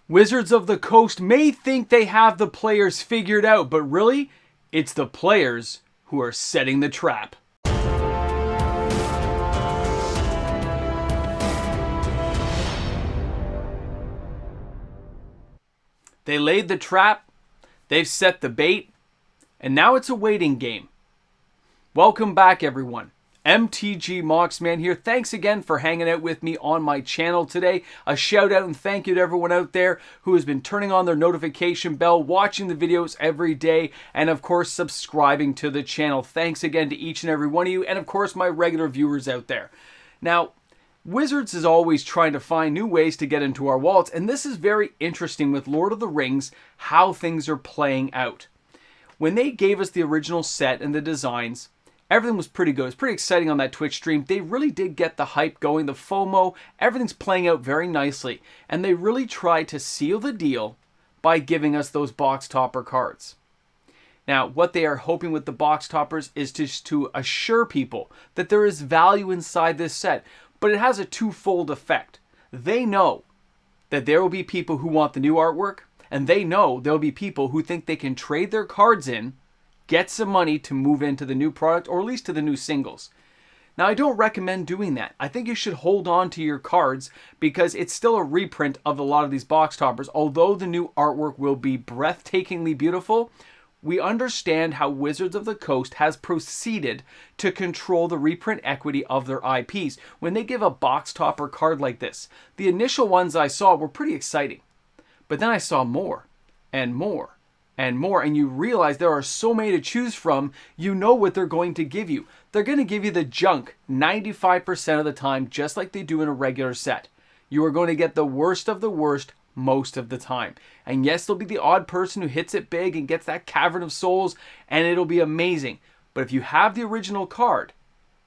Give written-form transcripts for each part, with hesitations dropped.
Wizards of the Coast may think they have the players figured out, but really, it's the players who are setting the trap. They laid the trap, they've set the bait, and now it's a waiting game. Welcome back, everyone. MTG Moxman here. Thanks again for hanging out with me on my channel today. A shout out and thank you to everyone out there who has been turning on their notification bell, watching the videos every day, and of course subscribing to the channel. Thanks again to each and every one of you, and of course my regular viewers out there. Now, Wizards is always trying to find new ways to get into our wallets, and this is very interesting with Lord of the Rings, how things are playing out. When they gave us the original set and the designs, everything was pretty good. It was pretty exciting on that Twitch stream. They really did get the hype going, the FOMO. Everything's playing out very nicely. And they really tried to seal the deal by giving us those box topper cards. Now, what they are hoping with the box toppers is just to assure people that there is value inside this set. But it has a twofold effect. They know that there will be people who want the new artwork, and they know there will be people who think they can trade their cards in, get some money to move into the new product, or at least to the new singles. Now, I don't recommend doing that. I think you should hold on to your cards because it's still a reprint of a lot of these box toppers. Although the new artwork will be breathtakingly beautiful, we understand how Wizards of the Coast has proceeded to control the reprint equity of their IPs. When they give a box topper card like this, the initial ones I saw were pretty exciting. But then I saw more and more and more, and you realize there are so many to choose from. You know what they're going to give you. They're going to give you the junk 95% of the time, just like they do in a regular set. You are going to get the worst of the worst most of the time. And yes, there'll be the odd person who hits it big and gets that Cavern of Souls, and it'll be amazing. But if you have the original card,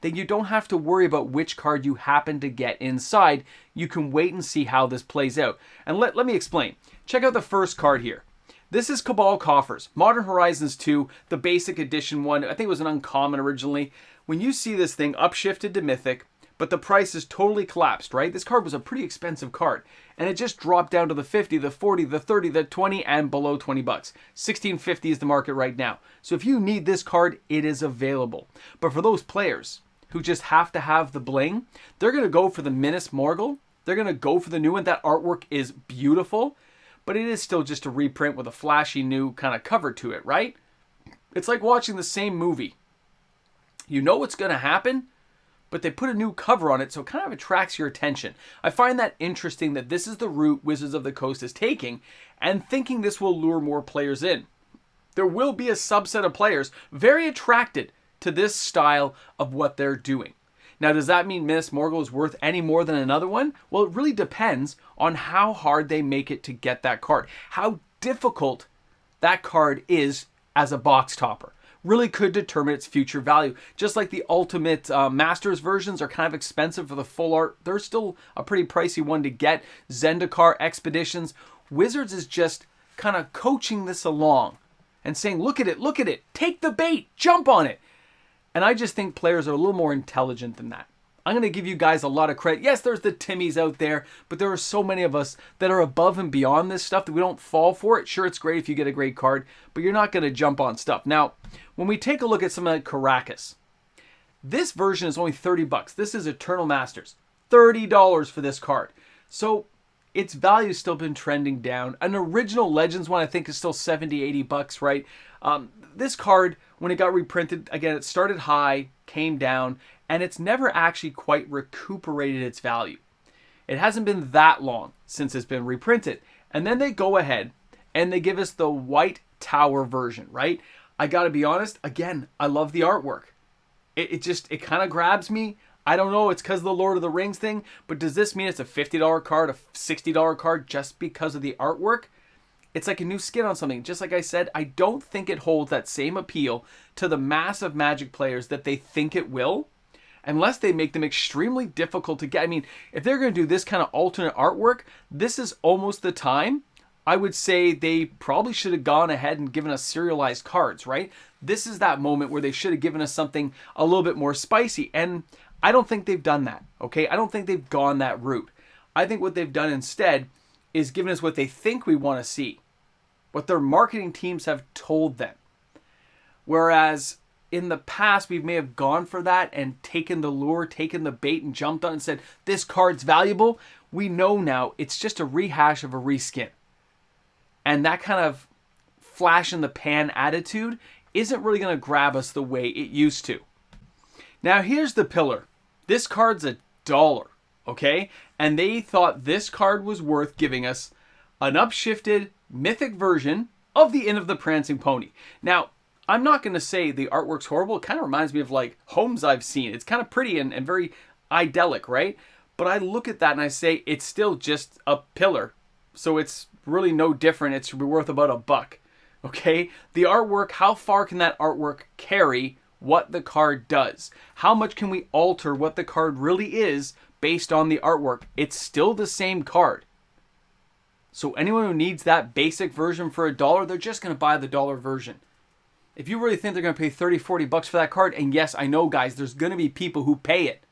then you don't have to worry about which card you happen to get inside. You can wait and see how this plays out. And let me explain. Check out the first card here. This is Cabal Coffers, Modern Horizons 2, the basic edition one. I think it was an uncommon originally. When you see this thing upshifted to Mythic, but the price is totally collapsed, right? This card was a pretty expensive card, and it just dropped down to the 50, the 40, the 30, the 20, and below 20 bucks. 16.50 is the market right now. So if you need this card, it is available. But for those players who just have to have the bling, they're going to go for the Minas Morgul. They're going to go for the new one. That artwork is beautiful, but it is still just a reprint with a flashy new kind of cover to it, right? It's like watching the same movie. You know what's going to happen, but they put a new cover on it, so it kind of attracts your attention. I find that interesting that this is the route Wizards of the Coast is taking, and thinking this will lure more players in. There will be a subset of players very attracted to this style of what they're doing. Now, does that mean Minas Morgul is worth any more than another one? Well, it really depends on how hard they make it to get that card. How difficult that card is as a box topper really could determine its future value. Just like the Ultimate Masters versions are kind of expensive for the full art, they're still a pretty pricey one to get. Zendikar Expeditions. Wizards is just kind of coaching this along and saying, look at it, take the bait, jump on it. And I just think players are a little more intelligent than that. I'm going to give you guys a lot of credit. Yes, there's the Timmies out there, but there are so many of us that are above and beyond this stuff that we don't fall for it. Sure, it's great if you get a great card, but you're not going to jump on stuff. Now, when we take a look at something like Caracas, this version is only 30 bucks. This is Eternal Masters. $30 for this card. So its value's still been trending down. An original Legends one I think is still 70, 80 bucks, right? This card, when it got reprinted, again, it started high, came down, and it's never actually quite recuperated its value. It hasn't been that long since it's been reprinted. And then they go ahead and they give us the White Tower version, right? I gotta be honest, again, I love the artwork. It kind of grabs me. I don't know, it's because of the Lord of the Rings thing, but does this mean it's a $50 card, a $60 card just because of the artwork? It's like a new skin on something. Just like I said, I don't think it holds that same appeal to the massive Magic players that they think it will, unless they make them extremely difficult to get. I mean, if they're going to do this kind of alternate artwork, this is almost the time. I would say they probably should have gone ahead and given us serialized cards, right? This is that moment where they should have given us something a little bit more spicy, and I don't think they've done that, okay? I don't think they've gone that route. I think what they've done instead is giving us what they think we want to see, what their marketing teams have told them. Whereas in the past, we may have gone for that and taken the lure, taken the bait and jumped on it and said, this card's valuable. We know now it's just a rehash of a reskin. And that kind of flash in the pan attitude isn't really going to grab us the way it used to. Now here's the pillar. This card's $1, okay? And they thought this card was worth giving us an upshifted mythic version of the Inn of the Prancing Pony. Now, I'm not going to say the artwork's horrible. It kind of reminds me of like homes I've seen. It's kind of pretty and very idyllic, right? But I look at that and I say it's still just a pillar. So it's really no different. It's worth about $1. Okay? The artwork, how far can that artwork carry what the card does? How much can we alter what the card really is based on the artwork? It's still the same card. So anyone who needs that basic version for $1, they're just going to buy the dollar version. If you really think they're going to pay 30, 40 bucks for that card, and yes, I know, guys, there's going to be people who pay it.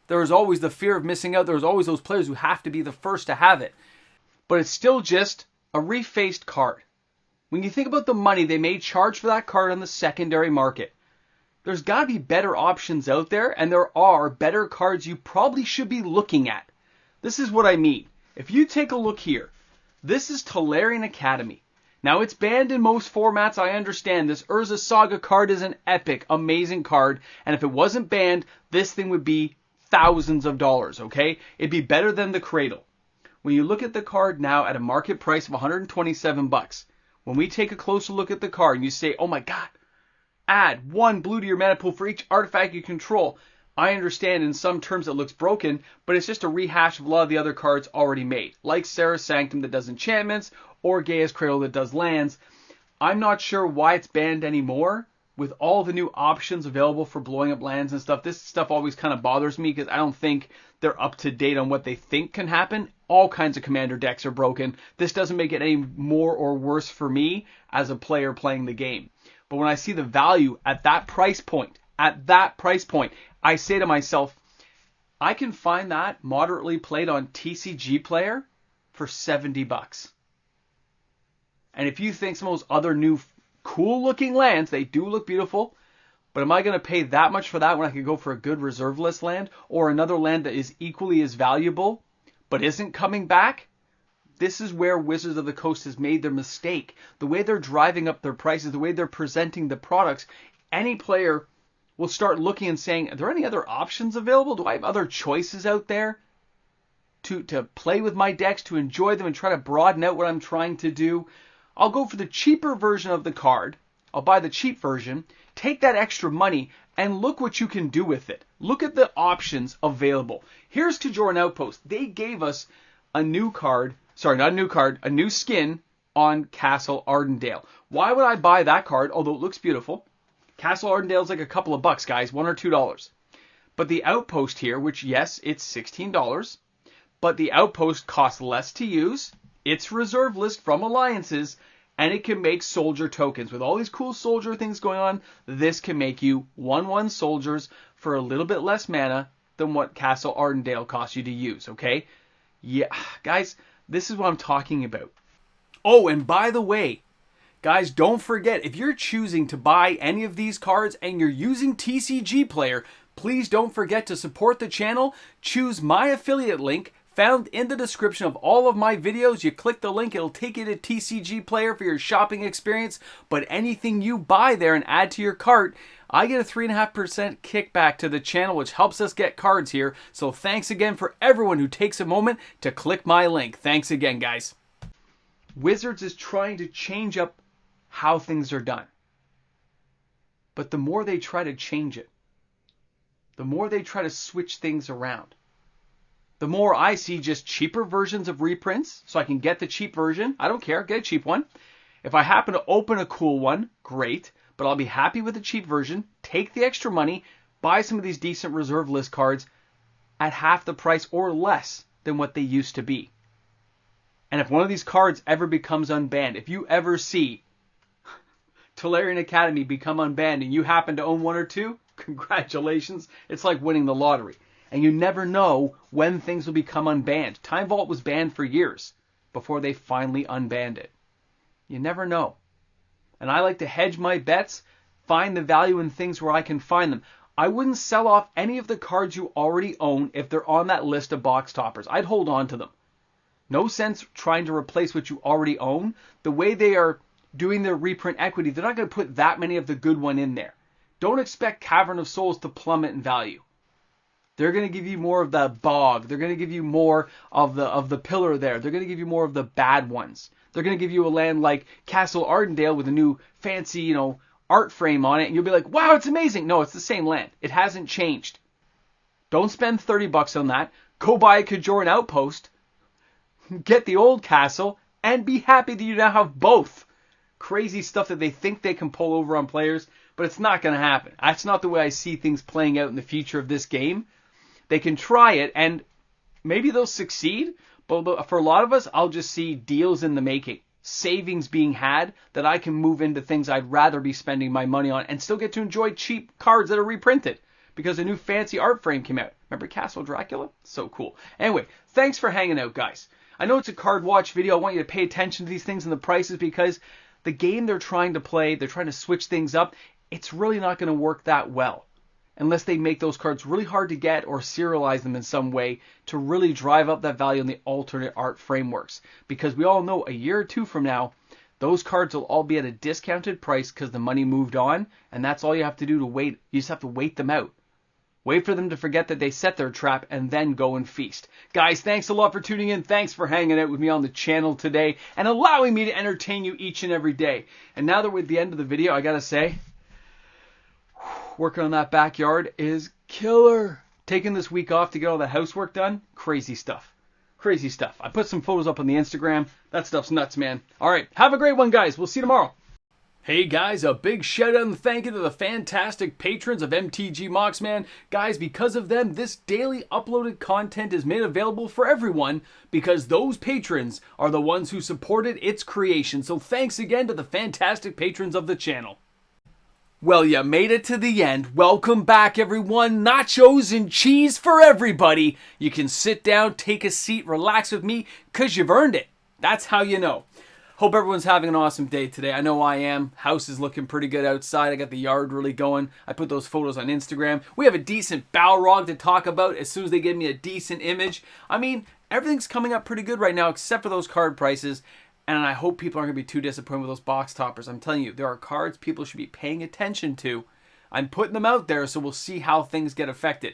There's always the fear of missing out. There's always those players who have to be the first to have it. But it's still just a refaced card. When you think about the money they may charge for that card on the secondary market, there's got to be better options out there, and there are better cards you probably should be looking at. This is what I mean. If you take a look here, this is Tolarian Academy. Now, it's banned in most formats, I understand. This Urza Saga card is an epic, amazing card, and if it wasn't banned, this thing would be thousands of dollars, okay? It'd be better than the Cradle. When you look at the card now at a market price of 127 bucks, when we take a closer look at the card and you say, oh my god, add 1 blue to your mana pool for each artifact you control, I understand in some terms it looks broken, but it's just a rehash of a lot of the other cards already made, like Sarah's Sanctum that does enchantments, or Gaia's Cradle that does lands. I'm not sure why it's banned anymore. With all the new options available for blowing up lands and stuff, this stuff always kind of bothers me because I don't think they're up to date on what they think can happen. All kinds of commander decks are broken. This doesn't make it any more or worse for me as a player playing the game. But when I see the value at that price point, I say to myself, I can find that moderately played on TCG Player for 70 bucks. And if you think some of those other new cool looking lands, they do look beautiful, but am I going to pay that much for that when I could go for a good reserve list land or another land that is equally as valuable but isn't coming back? This is where Wizards of the Coast has made their mistake. The way they're driving up their prices, the way they're presenting the products, any player will start looking and saying, are there any other options available? Do I have other choices out there to play with my decks, to enjoy them and try to broaden out what I'm trying to do? I'll go for the cheaper version of the card. I'll buy the cheap version, take that extra money, and look what you can do with it. Look at the options available. Here's Kjeldoran Outpost. They gave us a new card, a new skin on Castle Ardendael. Why would I buy that card, although it looks beautiful? Castle Ardendael is like a couple of bucks, guys, $1 or $2. But the Outpost here, which, yes, it's $16, but the Outpost costs less to use. It's reserve list from alliances, and it can make soldier tokens. With all these cool soldier things going on, this can make you 1/1 soldiers for a little bit less mana than what Castle Ardendael costs you to use, okay? Yeah, guys, this is what I'm talking about. Oh, and by the way, guys, don't forget, if you're choosing to buy any of these cards and you're using TCG Player, please don't forget to support the channel. Choose my affiliate link found in the description of all of my videos. You click the link, it'll take you to TCG Player for your shopping experience. But anything you buy there and add to your cart, I get a 3.5% kickback to the channel, which helps us get cards here. So thanks again for everyone who takes a moment to click my link. Thanks again, guys. Wizards is trying to change up how things are done. But the more they try to change it, the more they try to switch things around, the more I see just cheaper versions of reprints, so I can get the cheap version. I don't care, get a cheap one. If I happen to open a cool one, great, but I'll be happy with the cheap version, take the extra money, buy some of these decent reserve list cards at half the price or less than what they used to be. And if one of these cards ever becomes unbanned, if you ever see Tolarian Academy become unbanned and you happen to own 1 or 2, congratulations, it's like winning the lottery. And you never know when things will become unbanned. Time Vault was banned for years. before they finally unbanned it. You never know. And I like to hedge my bets, find the value in things where I can find them. I wouldn't sell off any of the cards you already own if they're on that list of box toppers. I'd hold on to them. No sense trying to replace what you already own. The way they are doing their reprint equity, they're not going to put that many of the good one in there. Don't expect Cavern of Souls to plummet in value. They're going to give you more of the bog. They're going to give you more of the pillar there. They're going to give you more of the bad ones. They're going to give you a land like Castle Ardendale with a new fancy, art frame on it, and you'll be like, wow, it's amazing. No, it's the same land. It hasn't changed. Don't spend $30 on that. Go buy a Kjeldoran Outpost, get the old castle, and be happy that you now have both. Crazy stuff that they think they can pull over on players, but it's not going to happen. That's not the way I see things playing out in the future of this game. They can try it, and maybe they'll succeed, but for a lot of us, I'll just see deals in the making. Savings being had that I can move into things I'd rather be spending my money on and still get to enjoy cheap cards that are reprinted because a new fancy art frame came out. Remember Castle Dracula? So cool. Anyway, thanks for hanging out, guys. I know it's a card watch video. I want you to pay attention to these things and the prices because the game they're trying to play, they're trying to switch things up. It's really not going to work that well unless they make those cards really hard to get or serialize them in some way to really drive up that value in the alternate art frameworks. Because we all know a year or two from now, those cards will all be at a discounted price because the money moved on, and that's all you have to do to wait. You just have to wait them out. Wait for them to forget that they set their trap and then go and feast. Guys, thanks a lot for tuning in. Thanks for hanging out with me on the channel today and allowing me to entertain you each and every day. And now that we're at the end of the video, I gotta say, working on that backyard is killer. Taking this week off to get all the housework done, crazy stuff. Crazy stuff. I put some photos up on the Instagram. That stuff's nuts, man. All right, have a great one, guys. We'll see you tomorrow. Hey guys, a big shout out and thank you to the fantastic patrons of MTG Moxman. Guys, because of them, this daily uploaded content is made available for everyone because those patrons are the ones who supported its creation. So thanks again to the fantastic patrons of the channel. Well, you made it to the end. Welcome back, everyone. Nachos and cheese for everybody. You can sit down, take a seat, relax with me, because you've earned it. That's how you know. Hope everyone's having an awesome day today. I know I am. House is looking pretty good outside. I got the yard really going. I put those photos on Instagram. We have a decent Balrog to talk about as soon as they give me a decent image. I mean, everything's coming up pretty good right now except for those card prices. And I hope people aren't going to be too disappointed with those box toppers. I'm telling you, there are cards people should be paying attention to. I'm putting them out there, so we'll see how things get affected.